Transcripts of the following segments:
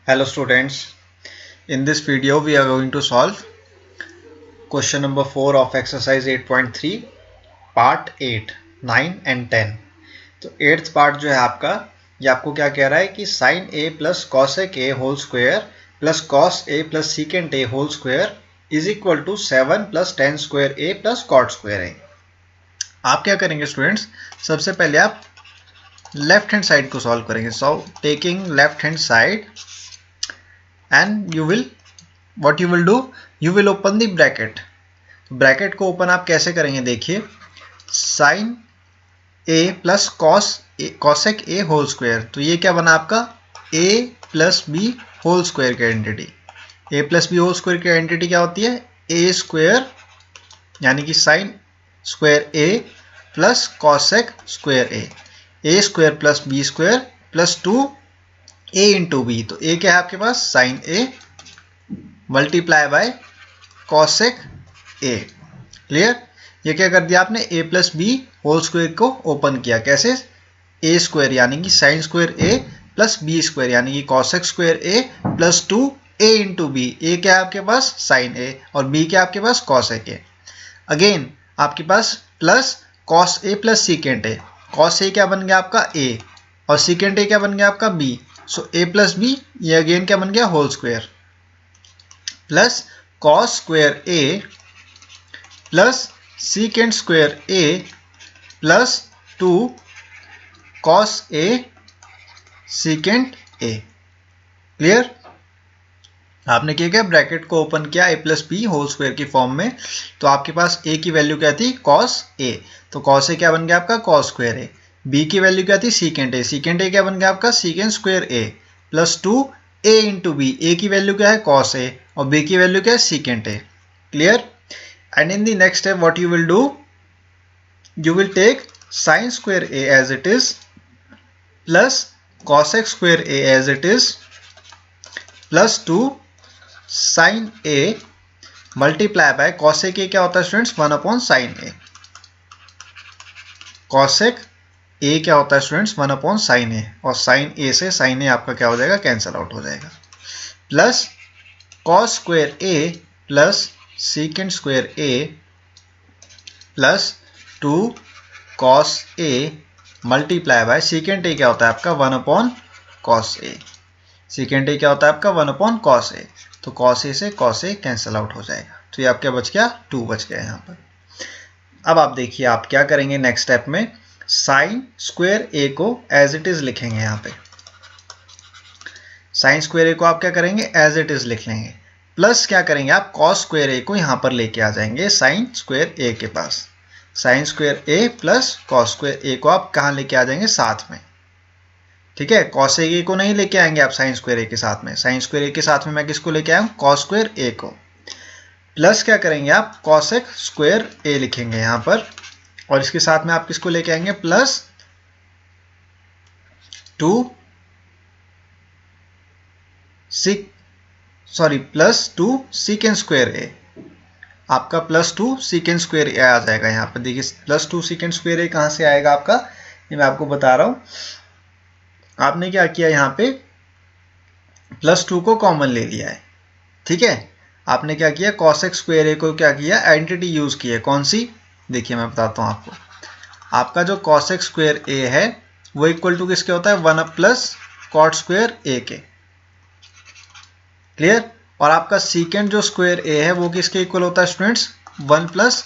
Hello students, in this video we are going to solve question number 4 of exercise 8.3 part 8, 9 and 10। तो 8th part जो है आपका ये आपको क्या कह रहा है कि sin a plus cosec a whole square plus cos a plus secant a whole square is equal to 7 plus tan square a plus cot square a। आप क्या करेंगे स्टूडेंट्स, सबसे पहले आप लेफ्ट हैंड साइड को सॉल्व करेंगे। So taking left hand side and what you will do, you will open the bracket। Bracket को open आप कैसे करेंगे, देखिए sin a plus cosec a whole square, तो ये क्या बना आपका a plus B whole square की identity. a plus B whole square की आइडेंटिटी क्या होती है, a स्क्वायर यानी कि sin square a plus cosec square a square plus B square plus 2a into B. तो a क्या है आपके पास sin a multiply by cosec A. Clear, ये क्या कर दिया आपने, ए प्लस बी होल स्क्वायर को ओपन किया। कैसे, ए स्क्वायर यानी कि sign square A plus B square यानी कि cosec square A plus 2a into B. ए क्या है आपके पास साइन ए और बी क्या आपके पास कॉसेक ए। अगेन आपके पास plus cos A plus secant A. Cos A क्या बन गया आपका ए और सीकेंट ए क्या बन गया आपका B. So A plus B, ये अगेन क्या बन गया whole square plus cos square A plus secant square A plus 2 cos A secant A. Clear, आपने क्या किया, ब्रैकेट को ओपन किया A plus B whole square की फॉर्म में। तो आपके पास ए की वैल्यू क्या थी, कॉस ए, तो कॉस ए क्या बन गया आपका कॉस स्क्वायर ए। बी की वैल्यू क्या थी, सीकेंट ए क्या बन गया आपका secant square A plus 2a into B. ए की वैल्यू क्या है कॉस ए और बी की वैल्यू क्या है secant A. Clear, and in the next step what you will do, you will take sin square a as it is plus cosec square a as it is plus 2 sin a multiply by cosec a क्या होता है students 1 upon sin a। cosec a क्या होता है students 1 upon sin a और sin a से sin a आपका क्या हो जाएगा, कैंसल आउट हो जाएगा। Plus cos square a plus secant square a plus 2 cos a multiply by secant A क्या होता है आपका 1 upon cos a। Secant A क्या होता है आपका 1 अपॉन cos a, तो cos a से cos a कैंसिल आउट हो जाएगा। तो ये आपका बच गया 2 बच गया यहाँ पर। अब आप देखिए आप क्या करेंगे नेक्स्ट स्टेप में, साइन स्क्वायर a को एज इट इज लिखेंगे। यहाँ पे साइन स्क्वायर a को आप क्या करेंगे, एज इट इज लिख लेंगे। प्लस क्या करेंगे आप, cos स्क्वायर a को यहाँ पर लेके आ जाएंगे साइन स्क्वायर a के पास। Sign square A plus cos square A को आप कहाँ लेके आ जाएंगे, साथ में। ठीक है, कॉस ए को नहीं लेके आएंगे आप साइन स्क्वायर ए के साथ में। साइन स्क्वायर ए के साथ में मैं किसको लेके आया हूँ, कॉस स्क्वायर ए को। प्लस क्या करेंगे आप, कॉसेक स्क्वायर ए लिखेंगे यहाँ पर और इसके साथ में आप किसको लेके आएंगे, प्लस 2 सीकेंट स्क्वायर ए। आपका प्लस 2 सीकेंट स्क्वायर ए आ जाएगा। यहाँ पर देखिए प्लस 2 सीकेंट स्क्वायर ए कहाँ से आएगा आपका, ये मैं आपको बता रहा हूँ। आपने क्या किया, यहाँ पे प्लस 2 को कॉमन ले लिया है। ठीक है, आपने क्या किया, कॉसेक स्क्वायर ए को क्या किया, आइडेंटिटी यूज की है। कौन सी, देखिए मैं बताता हूँ आपको। आपका जो कॉसेक स्क्वायर ए है वो इक्वल टू किसके होता है, 1 प्लस कॉट स्क्वायर ए के। क्लियर, और आपका सीकेंड जो स्क्वायर ए है वो किसके इक्वल होता है students, 1 plus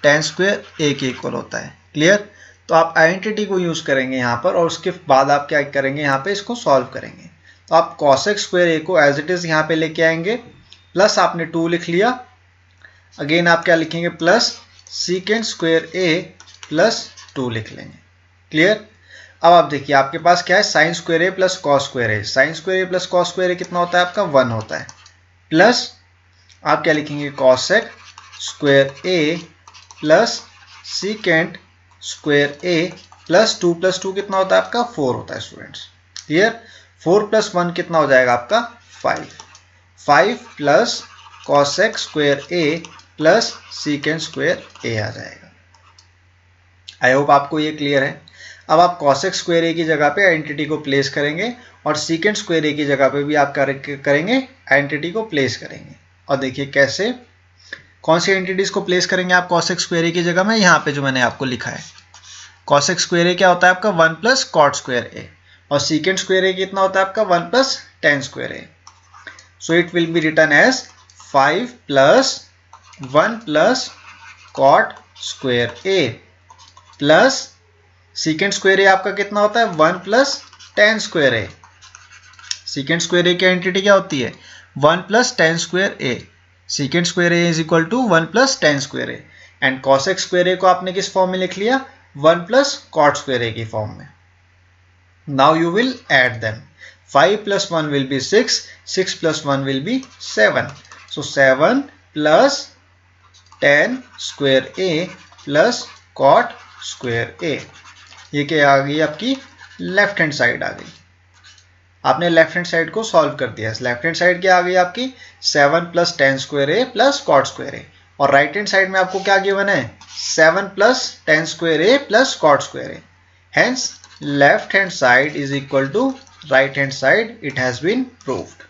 tan square a के इक्वल होता है। क्लियर, तो आप आइडेंटिटी को यूज करेंगे यहाँ पर और उसके बाद आप क्या करेंगे, यहाँ पे इसको सॉल्व करेंगे। तो आप कॉसेक स्क्वायर ए को एज इट इज यहाँ पे लेके आएंगे, प्लस आपने 2 लिख लिया। अगेन आप क्या लिखेंगे, प्लस सीकेंड स्क्वायर ए प्लस 2 लिख लेंगे। क्लियर, अब आप देखिए आपके पास क्या है, sine square A plus cos square A. Sine square A plus cos square A कितना होता है आपका, 1 होता है। प्लस आप क्या लिखेंगे, cosec square A plus secant square A plus 2 कितना होता है आपका, 4 होता है स्टूडेंट्स। क्लियर, 4 + 1 कितना हो जाएगा आपका 5 plus cosec square A plus secant square ए आ जाएगा। आई होप आपको ये क्लियर है। अब आप cosec स्क्वायर ए की जगह पे आइडेंटिटी को प्लेस करेंगे और secant स्क्वायर ए की जगह पे भी आप करेंगे आइडेंटिटी को प्लेस करेंगे। और देखिए कैसे, कौन सी आइडेंटिटीज को प्लेस करेंगे आप cosec स्क्वायर ए की जगह में, यहाँ पे जो मैंने आपको लिखा है cosec स्क्वायर ए क्या होता है आपका 1 प्लस कॉट स्क्वायर ए, और secant स्क्वायर ए कितना होता है आपका 1 plus tan square A. So it will be written as 5 plus 1 plus cot square A plus secant square A आपका कितना होता है 1 plus tan square A. secant square A की आइडेंटिटी क्या होती है 1 plus tan square A. secant square A is equal to 1 plus tan square A, and cosec square A को आपने किस फॉर्म में लिख लिया 1 प्लस कॉट स्क्वायर ए की फॉर्म में। Now you will add them, 5 plus 1 will be 6, 6 plus 1 will be 7. So 7 plus tan square A plus cot square A. ये क्या आ गई आपकी लेफ्ट हैंड साइड आ गई। आपने लेफ्ट हैंड साइड को सॉल्व कर दिया। लेफ्ट हैंड साइड क्या आ गई आपकी 7 plus tan square A plus cot square A, और राइट हैंड साइड में आपको क्या गिवन है 7 plus tan square A plus cot square A। Hence left hand side is equal to right hand side, it has been proved.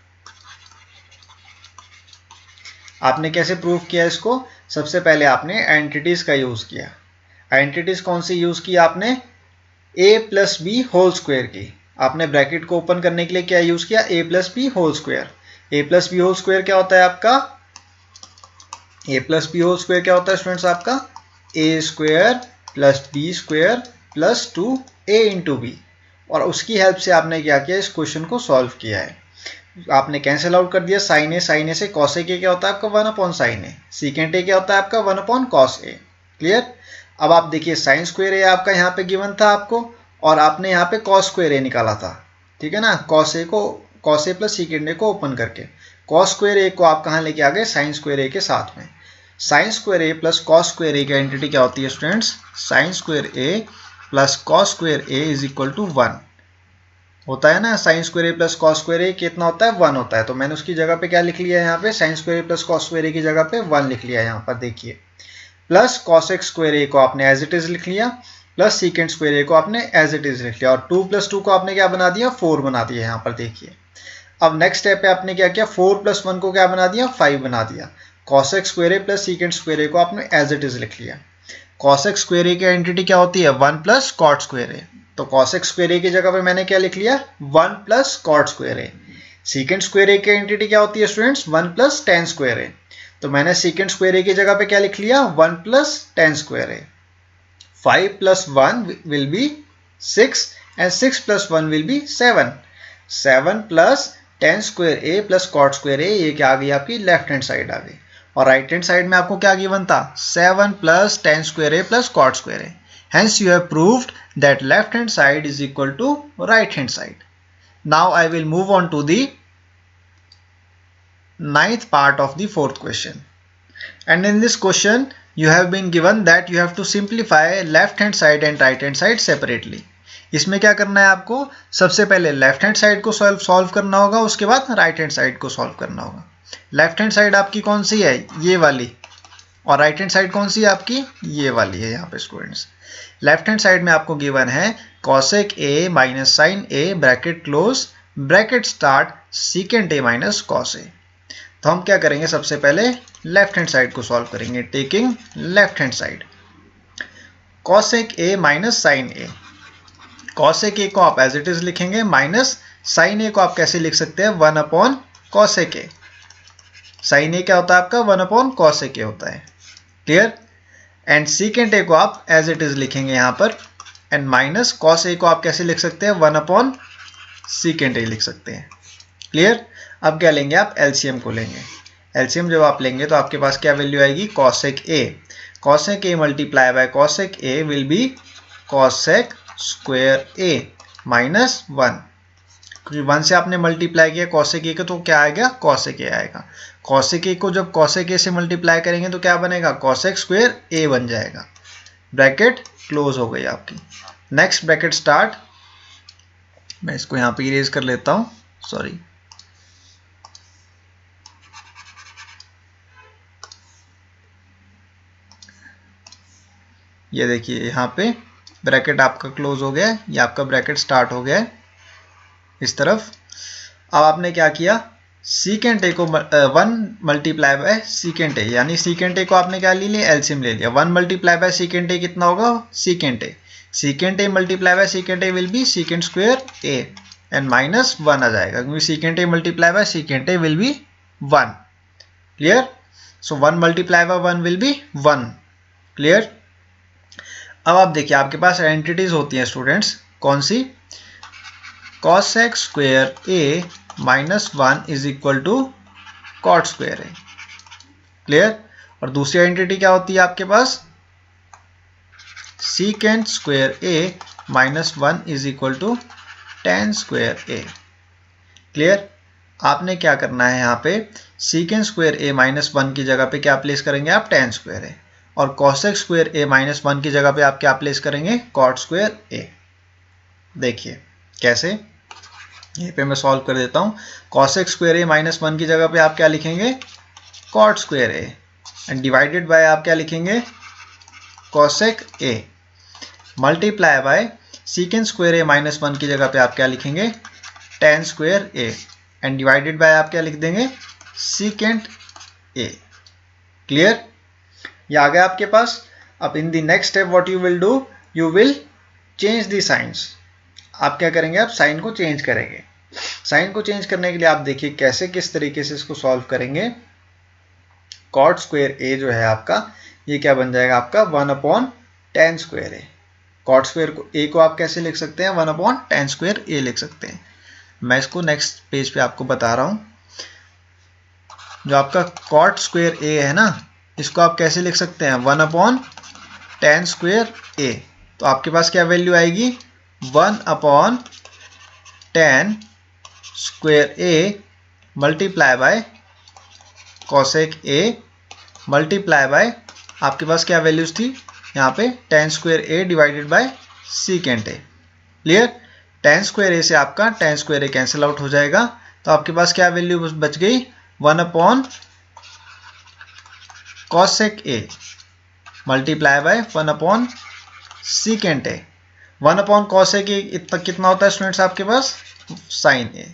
आपने कैसे prove किया इसको, सबसे पहले आपने आइडेंटिटीज का यूज किया। आइडेंटिटीज कौन सी यूज की आपने a plus B whole square की। आपने ब्रैकेट को ओपन करने के लिए क्या यूज किया a plus B whole square. a plus B whole square क्या होता है आपका, a plus B whole square क्या होता है स्टूडेंट्स आपका a square plus B square plus 2a into B, और उसकी हेल्प से आपने क्या किया इस क्वेश्चन को सॉल्व किया है। आपने कैंसिल आउट कर दिया साइन ए से, cosec ए क्या होता है आपका 1 अपॉन साइन ए, secant ए क्या होता है आपका 1 अपॉन cos ए। क्लियर। अब आप देखिए साइन स्क्वायर ए आपका यहाँ पे गिवन था आपको, और आपने यहाँ पे cos स्क्वायर ए निकाला था, ठीक है ना, cos ए प्लस secant ए को ओपन करके cos स्क्वायर ए को आप कहाँ लेके आ गए साइन स्क्वायर ए के साथ में। Sine square A plus cos square A की आइडेंटिटी क्या होती है students, sine square A plus cos square A is equal to 1 होता है ना। Sine square A plus cos square A कितना होता है 1 होता है, तो मैंने उसकी जगह पे क्या लिख लिया है यहाँ पे sign square A plus cos square A की जगह पे 1 लिख लिया है यहाँ पर देखिए, प्लस कॉसेक स्क्वायर ए को आपने एज इट इज लिख लिया, प्लस सीकेंट स्क्वायर ए को आपने एज इट इज लिख लिया, और 2 प्लस 2 को आपने क्या बना दिया 4 बना दिया यहाँ पर देखिए। अब नेक्स्ट स्टेप पे आपने क्या किया 4 प्लस 1 को क्या बना दिया 5 बना दिया। Cosec square A plus secant square A को आपने एज इट इज लिख लिया। कॉसेक स्क्वायर ए की आइडेंटिटी क्या होती है 1 प्लस कॉट स्क्वायर ए, तो कॉसेक स्क्वायर ए की जगह पे मैंने क्या लिख लिया 1 plus cot square A. Secant square A की आइडेंटिटी क्या होती है students 1 plus tan square A, तो मैंने सीकेंट स्क्वायर ए की जगह पे क्या लिख लिया 1 plus tan square A. 5 plus 1 will be 6 and 6 plus 1 will be 7। 7 plus tan square A plus cot square A, ये क्या आ गई आपकी लेफ्ट हैंड साइड आ गई, और राइट हैंड साइड में आपको क्या गिवन था 7 plus tan square A plus cot square A. Hence you have proved that left hand side is equal to right hand side. Now I will move on to the ninth part of the fourth question. And in this question you have been given that you have to simplify left hand side and right hand side separately. इसमें क्या करना है आपको, सबसे पहले left hand side को solve करना होगा, उसके बाद राइट हैंड साइड को सॉल्व करना होगा। लेफ्ट हैंड साइड आपकी कौन सी है ये वाली, और राइट हैंड साइड कौन सी है आपकी ये वाली है। यहाँ पे स्टूडेंट्स लेफ्ट हैंड साइड में आपको गिवन है cosec a minus sine a bracket close bracket start secant a minus cos a। तो हम क्या करेंगे सबसे पहले लेफ्ट हैंड साइड को सॉल्व करेंगे, taking left hand side cosec a minus sine a। cosec a को आप एज इट इज लिखेंगे, माइनस साइन a को आप कैसे लिख सकते हैं 1 upon cosec a। Sine a क्या होता है आपका 1 अपॉन cosec a होता है। क्लियर। एंड सीकेंट ए को आप एज इट इज लिखेंगे यहाँ पर, एंड माइनस कॉस ए को आप कैसे लिख सकते हैं 1 अपॉन सीकेंट ए लिख सकते हैं। क्लियर। अब क्या लेंगे आप एलसीएम को लेंगे। एलसीएम जब आप लेंगे तो आपके पास क्या वैल्यू आएगी cosec A. Cosec A multiply by cosec A will B cosec square A minus 1, क्योंकि 1 से आपने मल्टीप्लाई किया कॉसेक ए का तो क्या आएगा कॉसेक ए आएगा। कॉसेक ए को जब कॉसेक ए से मल्टीप्लाई करेंगे तो क्या बनेगा कॉसेक स्क्वायर ए बन जाएगा। ब्रैकेट क्लोज हो गई आपकी। नेक्स्ट ब्रैकेट स्टार्ट, मैं इसको यहाँ पे इरेज कर लेता हूँ, सॉरी। ये देखिए यहाँ पे ब्रैकेट आपका क्लोज हो गया है, ये आपका ब्रैकेट स्टार्ट हो गया है इस तरफ। अब आपने क्या किया, सीकेंट ए को 1 मल्टीप्लाई बाय सीकेंट ए, यानी सीकेंट ए को आपने क्या ले लिया, एलसीएम ले लिया। 1 मल्टीप्लाई बाय सीकेंट ए कितना होगा, secant A. Secant A multiply by secant A will B secant square A and minus 1 आ जाएगा, क्योंकि secant A multiply by secant A will B 1। Clear? So 1 multiply by 1 will B 1। Clear? अब आप देखिए आपके पास identities होती हैं students, कौन सी, cosec square A minus 1 is equal to cot square A. Clear? और दूसरी आइडेंटिटी क्या होती है आपके पास, secant square A minus 1 is equal to ten square A. Clear? आपने क्या करना है यहाँ पे, सीकेंट स्क्वायर ए माइनस 1 की जगह पे क्या प्लेस करेंगे आप, टेन स्क्वायर ए, और कॉसेक स्क्वायर ए माइनस 1 की जगह पे आप क्या प्लेस करेंगे, कॉट स्क्वायर ए। देखिए कैसे, यहीं पे मैं सॉल्व कर देता हूँ। कॉसेक स्क्वायर ए माइनस 1 की जगह पे आप क्या लिखेंगे, cot square A, and divided by आप क्या लिखेंगे, cosec A, multiply by secant square A minus 1 की जगह पे आप क्या लिखेंगे, tan square A, and divided by आप क्या लिख देंगे, सीकेंट ए। क्लियर? ये आ गया आपके पास। अब in the next step what you will do, you will change the science. आप क्या करेंगे, आप साइन को चेंज करेंगे। साइन को चेंज करने के लिए आप देखिए कैसे, किस तरीके से इसको सॉल्व करेंगे। कॉट स्क्वायर ए जो है आपका, ये क्या बन जाएगा आपका 1 अपॉन टेन स्क्वायर ए। कॉट स्क्वायर को ए को आप कैसे लिख सकते हैं, 1 अपॉन टेन स्क्वायर ए लिख सकते हैं। मैं इसको नेक्स्ट पेज पे आपको बता रहा हूँ। जो आपका कॉट स्क्वायर ए है ना, इसको आप कैसे लिख सकते हैं, 1 अपॉन टेन स्क्वायर ए। तो आपके पास क्या वैल्यू आएगी, 1 upon tan square A multiply by cosec A multiply by, आपके पास क्या वैल्यूज थी यहाँ पे, tan square A divided by secant A. Clear? Tan square A से आपका tan square A cancel out हो जाएगा, तो आपके पास क्या वैल्यू बच गई, 1 upon cosec A multiply bye 1 upon secant A. 1 upon cosec ए कितना होता है स्टूडेंट्स आपके पास, साइन ए,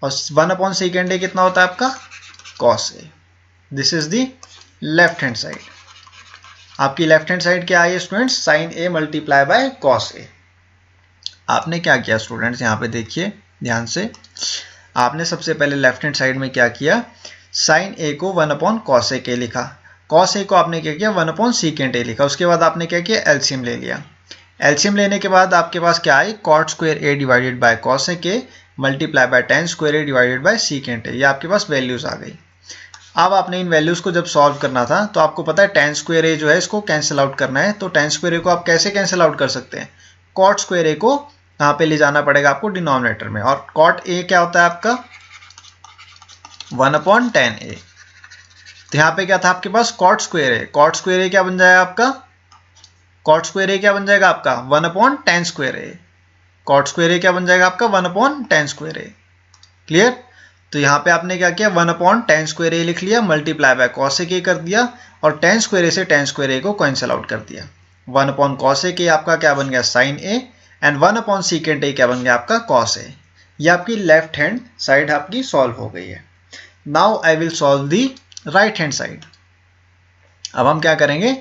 और 1 अपॉन सीकेंट ए कितना होता है आपका, cos A. This is the left hand side. आपकी लेफ्ट हैंड साइड क्या आई है students, sine A multiply by cos A. आपने क्या किया स्टूडेंट्स, यहाँ पे देखिए ध्यान से, आपने सबसे पहले लेफ्ट हैंड साइड में क्या किया, साइन ए को 1 अपॉन कॉस ए के लिखा, कॉस ए को आपने क्या किया 1 अपॉन सीकेंट ए लिखा। उसके बाद आपने क्या किया, एलसीएम ले लिया। एलसीएम लेने के बाद आपके पास क्या आई, cot square A divided by cosec A multiply by tan square A divided by secant A. ये आपके पास वैल्यूज आ गई। अब आपने इन वैल्यूज को जब सॉल्व करना था, तो आपको पता है टेन स्क्वायर ए जो है इसको कैंसिल आउट करना है। तो टेन स्क्वायर ए को आप कैसे कैंसिल आउट कर सकते हैं, कॉट स्क्वायर ए को यहाँ पे ले जाना पड़ेगा आपको डिनोमिनेटर में, और कॉट ए क्या होता है आपका 1 अपॉन टेन ए। तो यहाँ पे क्या था आपके पास, कॉट स्क्वायर ए, कॉट स्क्वायर ए क्या बन जाएगा आपका, कॉट स्क्वायर ए क्या बन जाएगा आपका 1 अपॉन टेन स्क्वायर ए। कॉट स्क्वायर ए क्या बन जाएगा आपका 1 अपॉन टेन स्क्वायर ए। क्लियर? तो यहाँ पे आपने क्या किया, 1 अपॉन टेन स्क्वायर ए लिख लिया, मल्टीप्लाई बाय कॉसेक ए कर दिया, और टेन स्क्वायर ए से टेन स्क्वायर ए को कैंसिल आउट कर दिया। 1 अपॉन कॉसेक ए आपका क्या बन गया, sine A, and 1 upon secant A क्या बन गया आपका, कॉस ए। ये आपकी लेफ्ट हैंड साइड आपकी सॉल्व हो गई है। Now I will solve the right hand side. अब हम क्या करेंगे,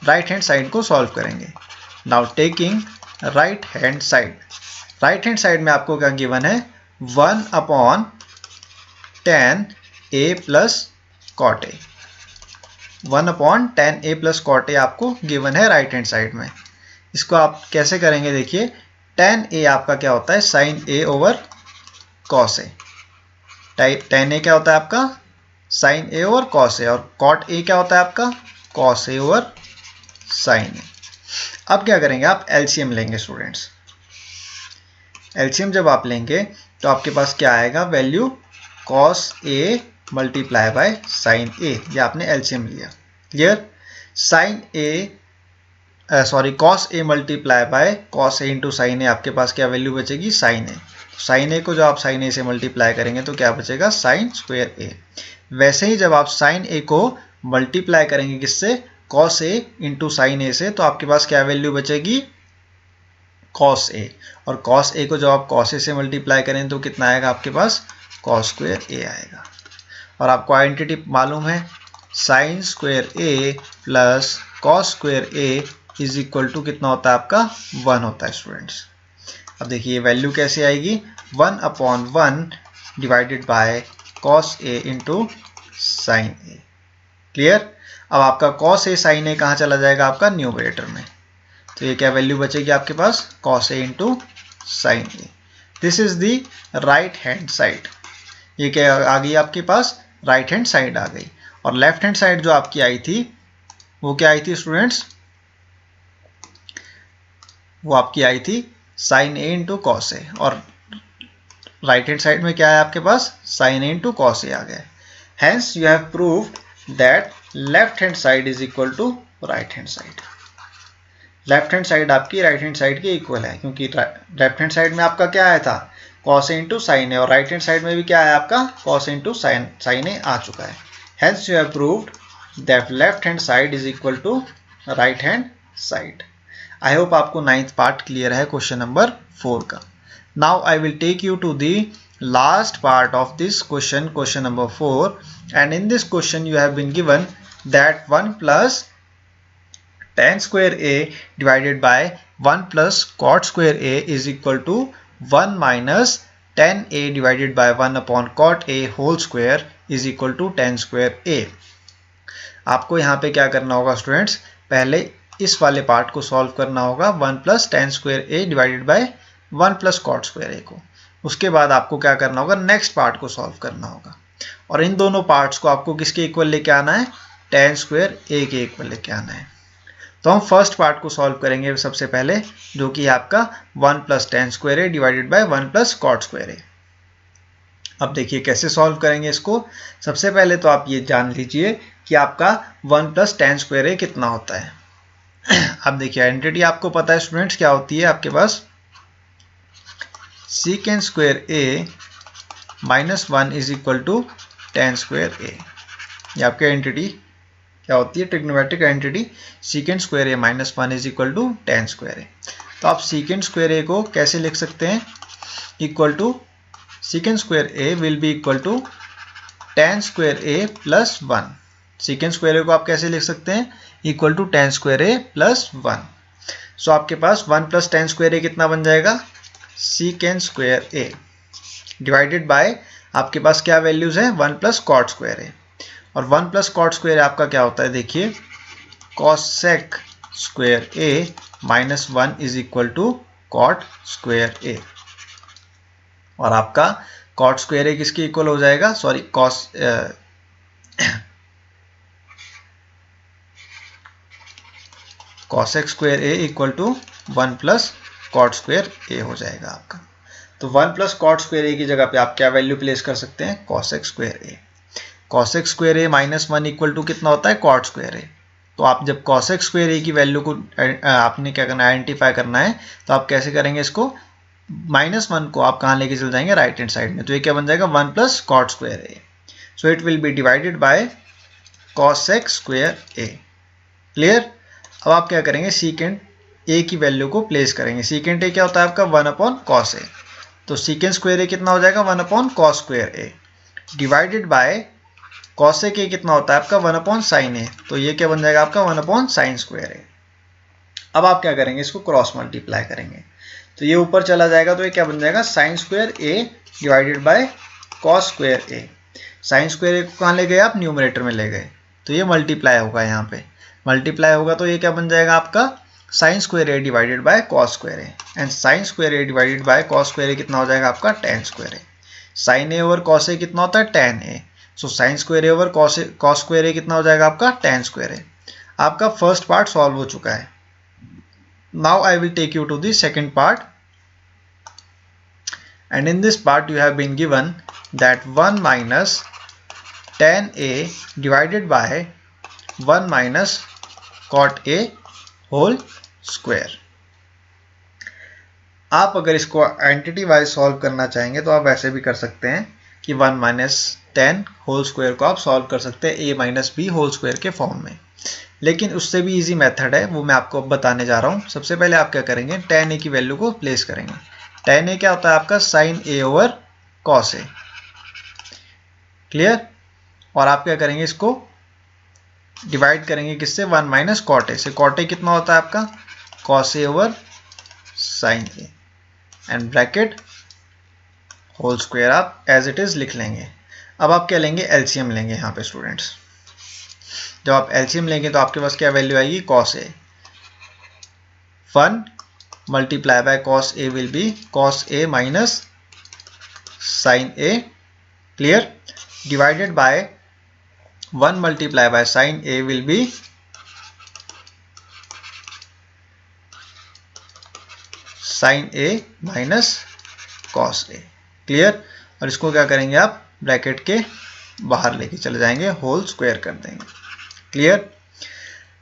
राइट हैंड साइड को सॉल्व करेंगे। Now taking right hand side, right hand side में आपको क्या गिवन है, 1 upon tan A plus cot A. 1 upon tan A plus cot ए आपको गिवन है राइट हैंड साइड में। इसको आप कैसे करेंगे, देखिए टेन ए आपका क्या होता है, sign A over cos A. Ten ए क्या होता है आपका, sign A over cos A, और कॉट ए क्या होता है आपका, कॉस ए ओवर साइन ए। अब क्या करेंगे, आप एलसीएम लेंगे स्टूडेंट्स। एलसीएम जब आप लेंगे तो आपके पास क्या आएगा, value cos A multiply by sine A. ये आपने एलसीएम लिया। Clear? Sine A sorry cos A multiply by cos A into sine A, आपके पास क्या वैल्यू बचेगी, साइन ए। साइन ए को जब आप साइन ए से मल्टीप्लाई करेंगे तो क्या बचेगा, साइन स्क्वायर ए। वैसे ही जब आप साइन ए को मल्टीप्लाई करेंगे किससे, कॉस ए इंटू साइन ए से, तो आपके पास क्या वैल्यू बचेगी, कॉस ए, और कॉस ए को जब आप कॉस ए से मल्टीप्लाई करें तो कितना आएगा आपके पास, कॉस स्क्वायर ए आएगा। और आपको आइडेंटिटी मालूम है, sine square A plus cos square A is equal to कितना होता है आपका, 1 होता है स्टूडेंट्स। अब देखिए वैल्यू कैसे आएगी, 1/1 divided by cos A into sine A. Clear. अब आपका कॉस ए साइन ए कहाँ चला जाएगा, आपका न्यूमरेटर में, तो ये क्या वैल्यू बचेगी आपके पास, cos A into sine A. This is the right hand side. ये क्या आ गई आपके पास, राइट हैंड साइड आ गई। और लेफ्ट हैंड साइड जो आपकी आई थी वो क्या आई थी स्टूडेंट्स, वो आपकी आई थी sine A into cos A, और राइट हैंड साइड में क्या है आपके पास, sine A into cos A आ गया। Hence you have proved that left hand side is equal to right hand side. Left hand side आपकी राइट हैंड साइड के इक्वल है, क्योंकि लेफ्ट हैंड साइड में आपका क्या आया था, cos A into sine A, और राइट हैंड साइड में भी क्या है आपका, cos A into sine A आ चुका है। Hence you have proved that left hand side is equal to right hand side. I hope आपको 9th पार्ट क्लियर है क्वेश्चन नंबर 4 का। Now I will take you to the last part of this question, question number 4, and in this question you have been given that 1 plus tan square a divided by 1 plus cot square a is equal to 1 minus tan a divided by 1 upon cot a whole square is equal to tan square a। आपको यहाँ पे क्या करना होगा students, पहले इस वाले part को सॉल्व करना होगा, 1 plus tan square a divided by 1 plus cot square a को। उसके बाद आपको क्या करना होगा, नेक्स्ट पार्ट को सॉल्व करना होगा, और इन दोनों पार्ट्स को आपको किसके इक्वल लेके आना है, tan square a के इक्वल लेके आना है। तो हम फर्स्ट पार्ट को सॉल्व करेंगे सबसे पहले, जो कि आपका 1 plus tan square A divided by 1 plus cot square A. अब देखिए कैसे सॉल्व करेंगे इसको। सबसे पहले तो आप ये जान लीजिए कि आपका 1 प्लस tan स्क्वायर ए कितना होता है। अब देखिए आइडेंटिटी आपको पता है स्टूडेंट्स क्या होती है आपके पास, secant square A minus 1 is equal to tan square A. ये आपकी आइडेंटिटी क्या होती है, trigonometric identity secant square A minus 1 is equal to tan square A. तो आप सीकेंड स्क्वायर ए को कैसे लिख सकते हैं, equal to secant square A will be equal to tan square A plus 1। Secant square A को आप कैसे लिख सकते हैं, equal to tan square A plus 1। So आपके पास 1 प्लस tan स्क्वायर ए कितना बन जाएगा, secant square A divided by आपके पास क्या वैल्यूज है, 1 प्लस कॉट स्क्वायर ए, और 1 प्लस कॉट स्क्वायर आपका क्या होता है, देखिए cosec square A minus 1 is equal to cot square A. और आपका कॉट स्क्वायर ए किसके इक्वल हो जाएगा, sorry cosec square A equal to 1 plus cot square A हो जाएगा आपका। तो 1 प्लस कॉट स्क्वायर ए की जगह पे आप क्या वैल्यू प्लेस कर सकते हैं, cosec square A. Cosec square A minus 1 equal to कितना होता है, कॉट स्क्वायर ए। तो आप जब कॉसेक स्क्वायर ए की वैल्यू को आपने क्या करना है, आइडेंटिफाई करना है, तो आप कैसे करेंगे इसको, -1 को आप कहाँ लेके चल जाएंगे, राइट हैंड साइड में। तो ये क्या बन जाएगा, 1 plus cot square A. So it will be divided by cosec square A. Clear. अब आप क्या करेंगे, सीकेंड ए की वैल्यू को प्लेस करेंगे। सीकेंड ए क्या होता है आपका, 1 अपॉन कॉस ए। तो सीकेंड स्क्वायर ए कितना हो जाएगा, 1 upon cos square A divided by cosec ए कितना होता है आपका, 1 अपॉन साइन ए। तो ये क्या बन जाएगा आपका, 1 अपॉन साइन स्क्वायर ए। अब आप क्या करेंगे, इसको क्रॉस मल्टीप्लाई करेंगे, तो ये ऊपर चला जाएगा, तो ये क्या बन जाएगा, sine square A divided by cos square A. Sine square A को कहाँ ले गए आप, न्यूमरेटर में ले गए, तो ये मल्टीप्लाई होगा, यहाँ पे मल्टीप्लाई होगा, तो ये क्या बन जाएगा आपका, sine square A divided by cos square A. And sine square A divided by cos square A कितना हो जाएगा आपका, tan square A. Sine A over cos A कितना होता है, tan ए। So sine square A over cos square A कितना हो जाएगा आपका, tan स्क्वायर ए। आपका फर्स्ट पार्ट सॉल्व हो चुका है। Now I will take you to the second part, and in this part you have been given that 1 minus tan a divided by 1 minus cot a whole square. आप अगर इसको entity wise solve करना चाहेंगे तो आप ऐसे भी कर सकते हैं कि 1 माइनस 10 होल स्क्वायर को आप सॉल्व कर सकते हैं a minus B whole square के फॉर्म में। लेकिन उससे भी इजी मेथड है, वो मैं आपको अब बताने जा रहा हूँ। सबसे पहले आप क्या करेंगे, tan a की वैल्यू को प्लेस करेंगे। tan a क्या होता है आपका sin a over cos a, clear. और आप क्या करेंगे, इसको डिवाइड करेंगे किससे, 1 माइनस cot a से। cot a कितना होता है आपका cos a over sin a, and bracket whole square आप एज इट इज लिख लेंगे। अब आप क्या लेंगे, एलसीएम लेंगे यहाँ पे स्टूडेंट्स। जब आप एलसीएम लेंगे तो आपके पास क्या वैल्यू आएगी, cos a। 1 multiply by cos a will be cos a minus sin a, clear. Divided by 1 multiply by sin a will be sin a minus cos a, clear. और इसको क्या करेंगे आप ब्रैकेट के बाहर लेके चले जाएंगे, होल स्क्वायर कर देंगे, clear.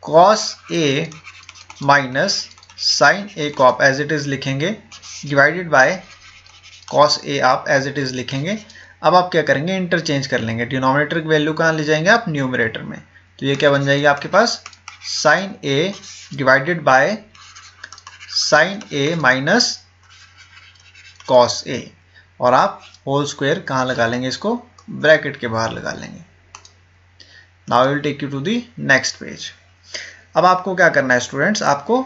cos a minus sin a को आप एज इट इज लिखेंगे, डिवाइडेड बाय cos a आप एज इट इज लिखेंगे। अब आप क्या करेंगे, इंटरचेंज कर लेंगे, डिनोमिनेटर की वैल्यू कहाँ ले जाएंगे आप, न्यूमरेटर में। तो ये क्या बन जाएगी आपके पास sin a divided by sin a minus cos a, और आप होल स्क्वायर कहाँ लगा लेंगे, इसको ब्रैकेट के बाहर लगा लेंगे। Now will take you to the next page. अब आपको क्या करना है स्टूडेंट्स, आपको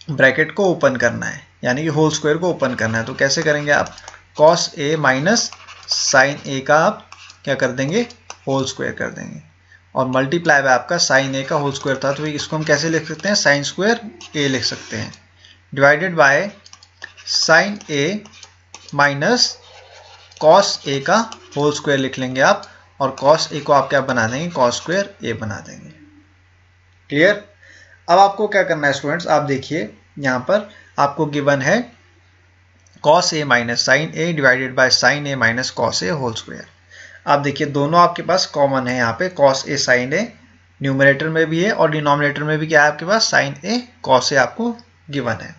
ब्रैकेट को ओपन करना है, यानी कि होल स्क्वायर को ओपन करना है। तो कैसे करेंगे आप, cos a minus sin a का आप क्या कर देंगे, होल स्क्वायर कर देंगे, और मल्टीप्लाई बाय आपका sin a का होल स्क्वायर था, तो इसको हम कैसे लिख सकते हैं, sin स्क्वायर a लिख सकते हैं, divided by sin a minus cos a का होल स्क्वायर लिख लेंगे आप, और cos a को आप क्या बना देंगे, cos स्क्वायर a बना देंगे, क्लियर। अब आपको क्या करना है स्टूडेंट्स, आप देखिए यहाँ पर आपको गिवन है cos a minus sin a divided by sin a minus cos a whole square. आप देखिए दोनों आपके पास कॉमन है, यहाँ पे cos a sin a numerator में भी है, और डिनोमिनेटर में भी क्या है आपके पास, sin a cos a आपको गिवन है।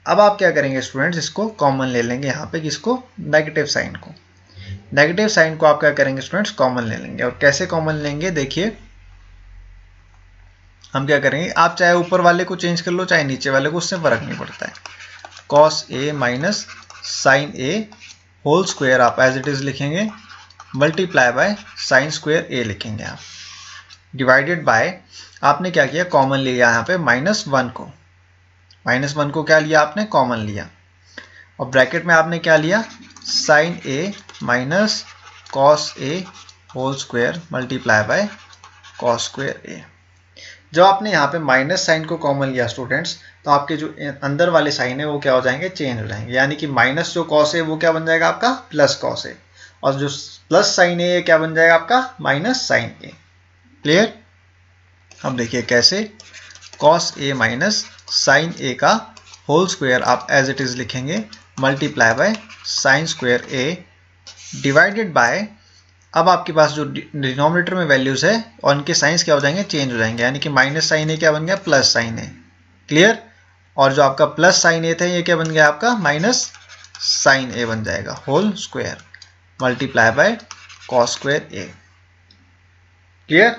अब आप क्या करेंगे स्टूडेंट्स, इसको कॉमन ले लेंगे यहाँ पे, किसको, नेगेटिव साइन को। नेगेटिव साइन को आप क्या करेंगे स्टूडेंट्स, कॉमन ले लेंगे। और कैसे कॉमन लेंगे, देखिए हम क्या करेंगे, आप चाहे ऊपर वाले को चेंज कर लो चाहे नीचे वाले को, उससे फर्क नहीं पड़ता है। cos a minus sine a whole square आप एज इट इज लिखेंगे, multiply by sine square a लिखेंगे आप, डिवाइडेड बाय आपने क्या किया, कॉमन लिया यहाँ पे -1 को। -1 को क्या लिया आपने, कॉमन लिया, और ब्रैकेट में आपने क्या लिया, sine a minus cos a whole square multiply by cos square a। जब आपने यहाँ पे माइनस साइन को कॉमन लिया स्टूडेंट्स, तो आपके जो अंदर वाले साइन है वो क्या हो जाएंगे, चेंज हो जाएंगे, यानी कि माइनस जो कॉस है वो क्या बन जाएगा आपका, प्लस कॉस है, और जो प्लस साइन है क्या बन जाएगा आपका, माइनस साइन ए, क्लियर। अब देखिए कैसे, कॉस ए माइनस साइन ए का होल स्क्वायर आप एज इट इज लिखेंगे, multiply by sine square A, divided bye, अब आपके पास जो डिनोमिनेटर में वैल्यूज है और उनके साइंस क्या हो जाएंगे, चेंज हो जाएंगे, यानी कि माइनस साइन ए क्या बन गया, प्लस साइन ए, क्लियर। और जो आपका प्लस साइन ए था ये क्या बन गया आपका, माइनस साइन ए बन जाएगा, whole square multiply by cos square A, clear.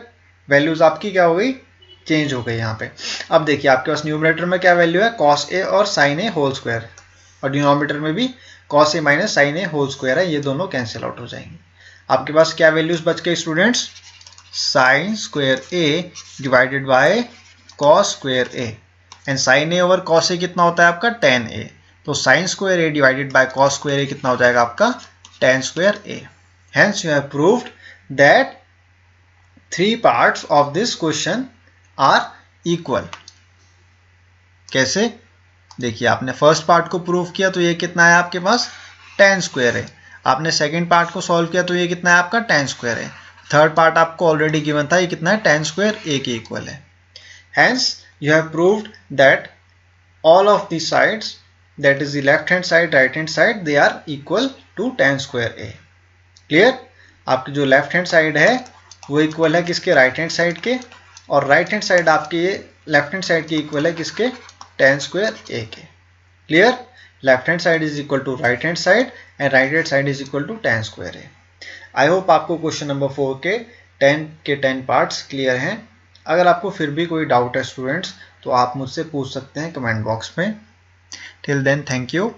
Values आपकी क्या हो गई, चेंज हो गई यहाँ पे। अब देखिए आपके पास न्यूमरेटर में क्या वैल्यू है, कॉस ए और साइन ए होल स्क्वायर, और डिनोमिनेटर में भी cos A minus sign A whole square है, ये दोनों कैंसिल आउट हो जाएंगे। आपके पास क्या वैल्यूज बच गए students, sine square A divided by cos square A, and sine A over cos A कितना होता है आपका, टेन ए, तो sine square A divided by cos square A कितना हो जाएगा आपका, tan square A. Hence you have proved that 3 parts of this question are equal. कैसे, देखिए आपने फर्स्ट पार्ट को प्रूव किया तो ये कितना है आपके पास, टेन स्क्वायर है। आपने सेकंड पार्ट को सॉल्व किया तो ये कितना है आपका, टेन स्क्वायर है। थर्ड पार्ट आपको ऑलरेडी गिवन था, ये कितना है, टेन स्क्वायर ए के इक्वल है। Hence you have proved that all of the sides, that is the left hand side, right hand side, they are equal to ten square A, clear. आपकी जो left hand side है वो equal है किसके, right hand side के, और right hand side आपके ये लेफ्ट हैंड साइड के इक्वल है किसके, टेन स्क्वायर ए के, clear. Left hand side is equal to right hand side and right hand side is equal to ten square a. I hope आपको question number 4 के 10 के 10 parts clear हैं। अगर आपको फिर भी कोई डाउट है स्टूडेंट्स तो आप मुझसे पूछ सकते हैं कमेंट बॉक्स में। Till then thank you.